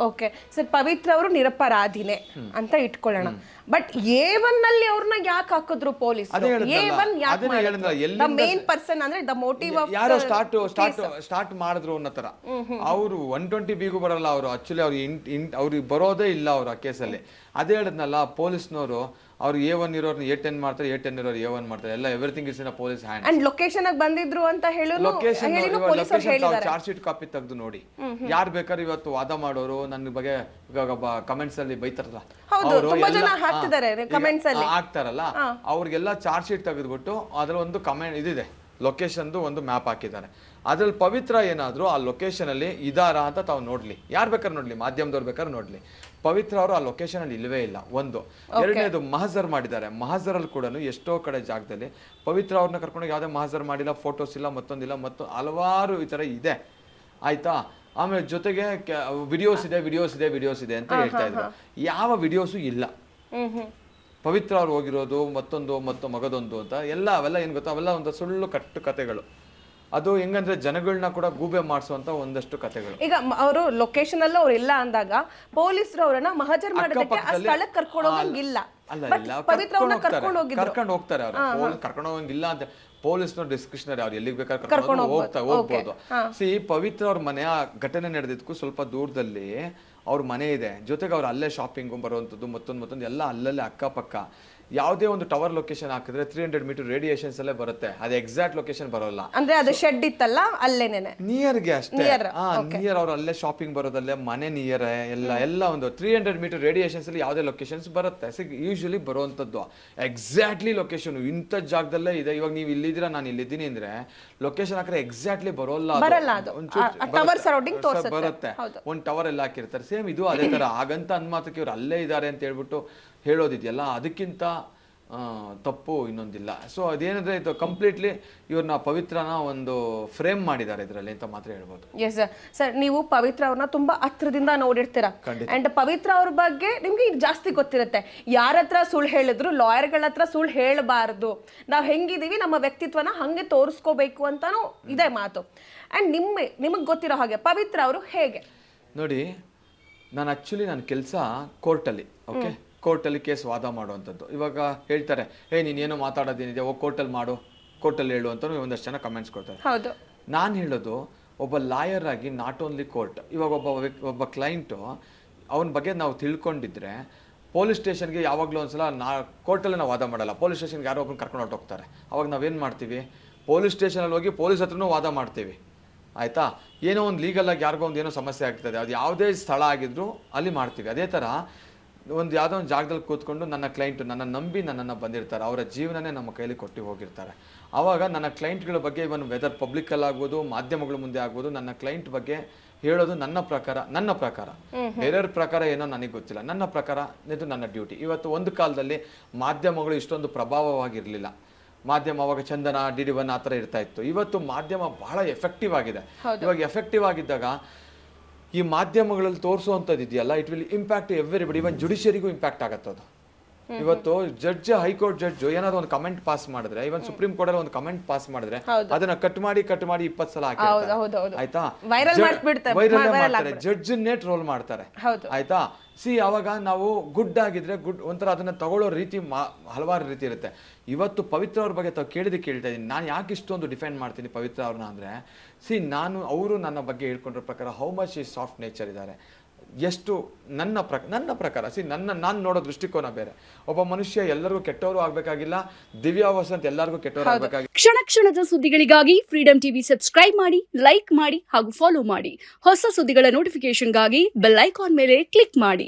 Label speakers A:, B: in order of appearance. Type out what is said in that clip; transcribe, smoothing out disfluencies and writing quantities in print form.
A: Okay sir, ಪವಿತ್ರ ಅವರು ನಿರಪರಾಧಿನೇ ಅಂತ ಇಟ್ಕೊಳ್ಳೋಣ. ಬಟ್ A1 ನಲ್ಲಿ ಅವ್ರನ್ನ ಯಾಕೆ ಹಾಕಿದ್ರು ಪೊಲೀಸ್? A1 ಯಾಕೆ ಮೇನ್ ಪರ್ಸನ್ ಅಂದ್ರೆ ದ ಮೋಟಿವ್ ಆಫ್
B: ಯಾರೋ ಸ್ಟಾರ್ಟ್ ಮಾಡಿದ್ರು ಅನ್ನೋ ತರ. ಅವರು 120B ಬರಲ್ಲ ಅವರು. ಆಕ್ಚುಲಿ ಅವ್ರಿಗೆ ಬರೋದೇ ಇಲ್ಲ ಅವ್ರು ಆ ಕೇಸಲ್ಲಿ. ಅದೇ ಹೇಳಿದ್ನಲ್ಲ, ಪೊಲೀಸ್ನವರು ಅವ್ರು A1 ಇರೋರ್ನ A10 ಮಾಡ್ತಾರೆ, A10 ಇರೋರು A1 ಮಾಡ್ತಾರೆ. ಎಲ್ಲ everything is in police hand.
A: And location ಆಗಿ ಬಂದಿದ್ರು ಅಂತ
B: ಲೊಕೇಶನ್ ಚಾರ್ಜ್ ಶೀಟ್ ಕಾಪಿ ತೆಗೆದು ನೋಡಿ. ಯಾರು ಬೇಕಾದ್ರೆ ಇವತ್ತು ವಾದ ಮಾಡೋರು ನನ್ನ ಬಗ್ಗೆ ಕಮೆಂಟ್ಸ್ ಅಲ್ಲಿ ಬೈತಾರಲ್ಲ, ಆಗ್ತಾರಲ್ಲ, ಅವ್ರಿಗೆಲ್ಲ ಚಾರ್ಜ್ ಶೀಟ್ ತೆಗೆದ್ಬಿಟ್ಟು ಅದ್ರ ಒಂದು ಕಮೆಂಟ್ ಇದಿದೆ, ಲೊಕೇಶನ್ದು ಒಂದು ಮ್ಯಾಪ್ ಹಾಕಿದ್ದಾರೆ. ಅದ್ರಲ್ಲಿ ಪವಿತ್ರ ಏನಾದ್ರು ಆ ಲೊಕೇಶನ್ ಅಲ್ಲಿ ಇದಾರಾ ಅಂತ ತಾವು ನೋಡ್ಲಿ, ಯಾರು ಬೇಕಾದ್ರೆ ನೋಡ್ಲಿ, ಮಾಧ್ಯಮದವ್ರು ಬೇಕಾದ್ರೆ ನೋಡ್ಲಿ. ಪವಿತ್ರ ಅವರು ಆ ಲೊಕೇಶನ್ ಅಲ್ಲಿ ಇಲ್ವೇ ಇಲ್ಲ. ಒಂದು. ಎರಡನೇದು ಮಹಜರ್ ಮಾಡಿದ್ದಾರೆ. ಮಹಜರಲ್ಲಿ ಕೂಡ ಎಷ್ಟೋ ಕಡೆ ಜಾಗದಲ್ಲಿ ಪವಿತ್ರ ಅವ್ರನ್ನ ಕರ್ಕೊಂಡೋಗಿ ಯಾವುದೇ ಮಹಜರ್ ಮಾಡಿಲ್ಲ, ಫೋಟೋಸ್ ಇಲ್ಲ, ಮತ್ತೊಂದಿಲ್ಲ, ಹಲವಾರು ಈ ತರ ಇದೆ. ಆಯ್ತಾ? ಆಮೇಲೆ ಜೊತೆಗೆ ವಿಡಿಯೋಸ್ ಇದೆ ಅಂತ ಹೇಳ್ತಾ ಇದ್ರು. ಯಾವ ವಿಡಿಯೋಸು ಇಲ್ಲ. ಪವಿತ್ರ ಅವ್ರು ಹೋಗಿರೋದು ಮತ್ತೊಂದು ಮಗದೊಂದು ಅಂತ ಅವೆಲ್ಲ ಏನ್ ಗೊತ್ತಾ, ಅವೆಲ್ಲ ಒಂದು ಸುಳ್ಳು ಕಟ್ಟು ಕತೆಗಳು. ಅದು ಹೆಂಗಂದ್ರೆ ಜನಗಳನ್ನ ಕೂಡ ಗೂಬೆ ಮಾಡಿಸುವಂತ ಒಂದಷ್ಟು ಕತೆಗಳು.
A: ಈಗ ಅವರು ಲೊಕೇಶನ್ ಅಲ್ಲ ಅವ್ರು ಇಲ್ಲ ಅಂದಾಗ ಪೊಲೀಸರು ಅವರನ್ನ ಮಹಜರ್ ಮಾಡೋದಕ್ಕೆ ಆ ಸ್ಥಳಕ್ಕೆ ಕರ್ಕೊಂಡು ಹೋಗಂಗಿಲ್ಲ.
B: ಕರ್ಕೊಂಡು ಹೋಗ್ತಾರೆ ಅವ್ರು. ಕರ್ಕೊಂಡು ಹೋಗಂಗಿಲ್ಲ ಅಂತ ಪೊಲೀಸ್ನವ್ರು ಡಿಸ್ಕ್ರಿಷನರಿ, ಅವ್ರು ಎಲ್ಲಿಗೆ ಬೇಕಾದ್ರೆ ಕರ್ಕೊಂಡು ಹೋಗ್ಬೋದು. ಪವಿತ್ರ ಅವ್ರ ಮನೆ ಆ ಘಟನೆ ನಡೆದಿದ್ದಕ್ಕೂ ಸ್ವಲ್ಪ ದೂರದಲ್ಲಿ ಅವ್ರ ಮನೆ ಇದೆ. ಜೊತೆಗೆ ಅವ್ರು ಅಲ್ಲೇ ಶಾಪಿಂಗ್ ಬರುವಂಥದ್ದು ಮತ್ತೊಂದು ಎಲ್ಲ ಅಲ್ಲಲ್ಲೇ ಅಕ್ಕಪಕ್ಕ. ಯಾವುದೇ ಒಂದು ಟವರ್ ಲೊಕೇಶನ್ ಹಾಕಿದ್ರೆ 300 ಮೀಟರ್ ರೇಡಿಯೇಷನ್ಸ್ ಅಲ್ಲೇ ಬರುತ್ತೆ. ಅದು ಎಕ್ಸಾಕ್ಟ್ ಲೊಕೇಶನ್ ಬರೋಲ್ಲ.
A: ಅಂದ್ರೆ ಅದು ಶೆಡ್ ಇತ್ತಲ್ಲ ಅಲ್ಲೇನೆ
B: ನಿಯರ್ಗೆ ಅಷ್ಟೇ. ನಿಯರ್ ಅವ್ರು ಅಲ್ಲೇ ಶಾಪಿಂಗ್ ಬರೋದಲ್ಲೇ, ಮನೆ ನಿಯರ್ ಎಲ್ಲ ಒಂದು 300 ಮೀಟರ್ ರೇಡಿಯೇಷನ್ಸ್ ಅಲ್ಲಿ ಯಾವುದೇ ಲೊಕೇಶನ್ಸ್ ಬರುತ್ತೆ. ಯೂಶಲಿ ಬರುವಂತದ್ದು ಎಕ್ಸಾಕ್ಟ್ಲಿ ಲೊಕೇಶನ್ ಇಂಥ ಜಾಗದಲ್ಲೇ ಇದೆ. ಇವಾಗ ನೀವು ಇಲ್ಲಿದ್ದೀರಾ, ನಾನು ಇಲ್ಲಿದ್ದೀನಿ ಅಂದ್ರೆ ಲೊಕೇಶನ್ ಹಾಕಿದ್ರೆ ಎಕ್ಸಾಕ್ಟ್ಲಿ ಬರುತ್ತೆ. ಒಂದು ಟವರ್ ಎಲ್ಲ ಹಾಕಿರ್ತಾರೆ. ಸೇಮ್ ಇದು ಅದೇ ತರ. ಹಾಗಂತ ಅನ್ಮಾತಕ್ಕೆ ಇವ್ರು ಅಲ್ಲೇ ಇದ್ದಾರೆ ಅಂತ ಹೇಳ್ಬಿಟ್ಟು ಹೇಳೋದಿದೆಯಲ್ಲ, ಅದಕ್ಕಿಂತ ತಪ್ಪು ಇನ್ನೊಂದಿಲ್ಲ. ಸೊ ಅದೇನಂದ್ರೆ ಇದು ಕಂಪ್ಲೀಟ್ಲಿ ಇವ್ರನ್ನ ಪವಿತ್ರನ ಒಂದು ಫ್ರೇಮ್ ಮಾಡಿದ್ದಾರೆ ಇದರಲ್ಲಿ ಅಂತ ಮಾತ್ರ ಹೇಳ್ಬೋದು.
A: ಎಸ್ ಸರ್, ನೀವು ಪವಿತ್ರ ಅವ್ರನ್ನ ತುಂಬಾ ಹತ್ರದಿಂದ ನೋಡಿರ್ತೀರಾ. ಅಂಡ್ ಪವಿತ್ರ ಅವ್ರ ಬಗ್ಗೆ ನಿಮ್ಗೆ ಇದು ಜಾಸ್ತಿ ಗೊತ್ತಿರುತ್ತೆ. ಯಾರ ಹತ್ರ ಸುಳ್ಳು ಹೇಳಿದ್ರು, ಲಾಯರ್ಗಳ ಹತ್ರ ಸುಳ್ಳು ಹೇಳಬಾರ್ದು, ನಾವು ಹೆಂಗಿದೀವಿ ನಮ್ಮ ವ್ಯಕ್ತಿತ್ವನ ಹಂಗೆ ತೋರಿಸ್ಕೋಬೇಕು ಅಂತಾನು ಇದೆ ಮಾತು. ಅಂಡ್ ನಿಮಗೆ ಗೊತ್ತಿರೋ ಹಾಗೆ ಪವಿತ್ರ ಅವರು ಹೇಗೆ
B: ನೋಡಿ, ನನ್ನ ಕೆಲಸ ಕೋರ್ಟಲ್ಲಿ, ಓಕೆ, ಕೋರ್ಟಲ್ಲಿ ಕೇಸ್ ವಾದ ಮಾಡುವಂಥದ್ದು. ಇವಾಗ ಹೇಳ್ತಾರೆ, ನೀನೇನೋ ಮಾತಾಡೋದೇನಿದೆ, ಕೋರ್ಟಲ್ಲಿ ಮಾಡು, ಕೋರ್ಟಲ್ಲಿ ಹೇಳು ಅಂತ ಒಂದಷ್ಟು ಜನ ಕಮೆಂಟ್ಸ್ ಕೊಡ್ತಾರೆ. ನಾನು ಹೇಳೋದು, ಒಬ್ಬ ಲಾಯರ್ ಆಗಿ ನಾಟ್ ಓನ್ಲಿ ಕೋರ್ಟ್, ಇವಾಗ ಒಬ್ಬ ಕ್ಲೈಂಟು ಅವನ ಬಗ್ಗೆ ನಾವು ತಿಳ್ಕೊಂಡಿದ್ರೆ ಪೊಲೀಸ್ ಸ್ಟೇಷನ್ಗೆ ಯಾವಾಗಲೂ ಒಂದ್ಸಲ ಕೋರ್ಟಲ್ಲಿ ನಾವು ವಾದ ಮಾಡಲ್ಲ. ಪೊಲೀಸ್ ಸ್ಟೇಷನ್ಗೆ ಯಾರೋ ಒಬ್ಬನ ಕರ್ಕೊಂಡು ಹೊರಟೋಗ್ತಾರೆ. ಅವಾಗ ನಾವೇನು ಮಾಡ್ತೀವಿ, ಪೊಲೀಸ್ ಸ್ಟೇಷನಲ್ಲಿ ಹೋಗಿ ಪೊಲೀಸ್ ಹತ್ರನೂ ವಾದ ಮಾಡ್ತೀವಿ. ಆಯಿತಾ? ಏನೋ ಒಂದು ಲೀಗಲಾಗಿ ಯಾರಿಗೋ ಒಂದು ಏನೋ ಸಮಸ್ಯೆ ಆಗ್ತದೆ, ಅದು ಯಾವುದೇ ಸ್ಥಳ ಆಗಿದ್ರು ಅಲ್ಲಿ ಮಾಡ್ತೀವಿ. ಅದೇ ಥರ ಯಾವುದೋ ಒಂದು ಜಾಗದಲ್ಲಿ ಕೂತ್ಕೊಂಡು ನನ್ನ ಕ್ಲೈಂಟು ನನ್ನ ನಂಬಿ ನನ್ನನ್ನು ಬಂದಿರ್ತಾರೆ, ಅವರ ಜೀವನನೇ ನಮ್ಮ ಕೈಲಿ ಕೊಟ್ಟು ಹೋಗಿರ್ತಾರೆ. ಆವಾಗ ನನ್ನ ಕ್ಲೈಂಟ್ಗಳ ಬಗ್ಗೆ ಇವನ್ ವೆದರ್ ಪಬ್ಲಿಕಲ್ಲಿ ಆಗ್ಬೋದು, ಮಾಧ್ಯಮಗಳ ಮುಂದೆ ಆಗ್ಬೋದು, ನನ್ನ ಕ್ಲೈಂಟ್ ಬಗ್ಗೆ ಹೇಳೋದು ನನ್ನ ಪ್ರಕಾರ ಬೇರೆಯವ್ರ ಪ್ರಕಾರ ಏನೋ ನನಗೆ ಗೊತ್ತಿಲ್ಲ. ನನ್ನ ಪ್ರಕಾರ ಇದು ನನ್ನ ಡ್ಯೂಟಿ. ಇವತ್ತು ಒಂದು ಕಾಲದಲ್ಲಿ ಮಾಧ್ಯಮಗಳು ಇಷ್ಟೊಂದು ಪ್ರಭಾವವಾಗಿರಲಿಲ್ಲ. ಮಾಧ್ಯಮ ಅವಾಗ ಚಂದನ, DD1 ಆ ಥರ ಇರ್ತಾ ಇತ್ತು. ಇವತ್ತು ಮಾಧ್ಯಮ ಬಹಳ ಎಫೆಕ್ಟಿವ್ ಆಗಿದೆ. ಇವಾಗ ಎಫೆಕ್ಟಿವ್ ಆಗಿದ್ದಾಗ ಈ ಮಾಧ್ಯಮಗಳಲ್ಲಿ ತೋರಿಸುವಂಥದ್ದು ಇದೆಯಲ್ಲ, it will impact everybody. Even ಜುಡಿಷಿಯರಿಗೂ ಇಂಪ್ಯಾಕ್ಟ್ ಆಗತ್ತದು. ಇವತ್ತು ಹೈಕೋರ್ಟ್ ಜಡ್ಜ್ ಏನಾದ್ರು ಒಂದು ಕಮೆಂಟ್ ಪಾಸ್ ಮಾಡಿದ್ರೆ, ಇವನ್ ಸುಪ್ರೀಂ ಕೋರ್ಟ್ ಅಲ್ಲಿ ಒಂದು ಕಮೆಂಟ್ ಪಾಸ್ ಮಾಡಿದ್ರೆ ಅದನ್ನ ಕಟ್ ಮಾಡಿ 20 ಸಲ ಹಾಕಿರ್ತಾರೆ. ಆಯ್ತಾ? ವೈರಲ್ ಮಾಡ್ತಾರೆ, ಜಡ್ಜನ್ನೇ ಟ್ರೋಲ್ ಮಾಡ್ತಾರೆ. ಆಯ್ತಾ? ಅವಾಗ ನಾವು ಗುಡ್ ಆಗಿದ್ರೆ ಒಂಥರ ಅದನ್ನ ತಗೊಳ್ಳೋ ರೀತಿ ಹಲವಾರು ರೀತಿ ಇರುತ್ತೆ. ಇವತ್ತು ಪವಿತ್ರ ಅವ್ರ ಬಗ್ಗೆ ತಾವು ಕೇಳ್ತಾ ಇದ್ದೀನಿ. ನಾನು ಯಾಕೆ ಇಷ್ಟೊಂದು ಡಿಫೆಂಡ್ ಮಾಡ್ತೀನಿ ಪವಿತ್ರ ಅವ್ರನ್ನ ಅಂದ್ರೆ, ಅವರು ನನ್ನ ಬಗ್ಗೆ ಹೇಳ್ಕೊಂಡಿರೋ ಪ್ರಕಾರ ಹೌ ಮಚ್ ಈ ಸಾಫ್ಟ್ ನೇಚರ್ ಇದ್ದಾರೆ, ಎಷ್ಟು ನನ್ನ ಪ್ರಕಾರ ನಾನು ನೋಡೋ ದೃಷ್ಟಿಕೋನ ಬೇರೆ. ಒಬ್ಬ ಮನುಷ್ಯ ಎಲ್ಲರಿಗೂ ಕೆಟ್ಟವರು ಆಗ್ಬೇಕಾಗಿಲ್ಲ, ದಿವ್ಯಾ ವಸಂತ್ ಎಲ್ಲರಿಗೂ ಕೆಟ್ಟವರು ಆಗ್ಬೇಕಾಗಿಲ್ಲ.
C: ಕ್ಷಣದ ಸುದ್ದಿಗಳಿಗಾಗಿ ಫ್ರೀಡಂ ಟಿವಿ ಸಬ್ಸ್ಕ್ರೈಬ್ ಮಾಡಿ, ಲೈಕ್ ಮಾಡಿ ಹಾಗೂ ಫಾಲೋ ಮಾಡಿ. ಹೊಸ ಸುದ್ದಿಗಳ ನೋಟಿಫಿಕೇಶನ್ಗಾಗಿ ಬೆಲ್ ಐಕಾನ್ ಮೇಲೆ ಕ್ಲಿಕ್ ಮಾಡಿ.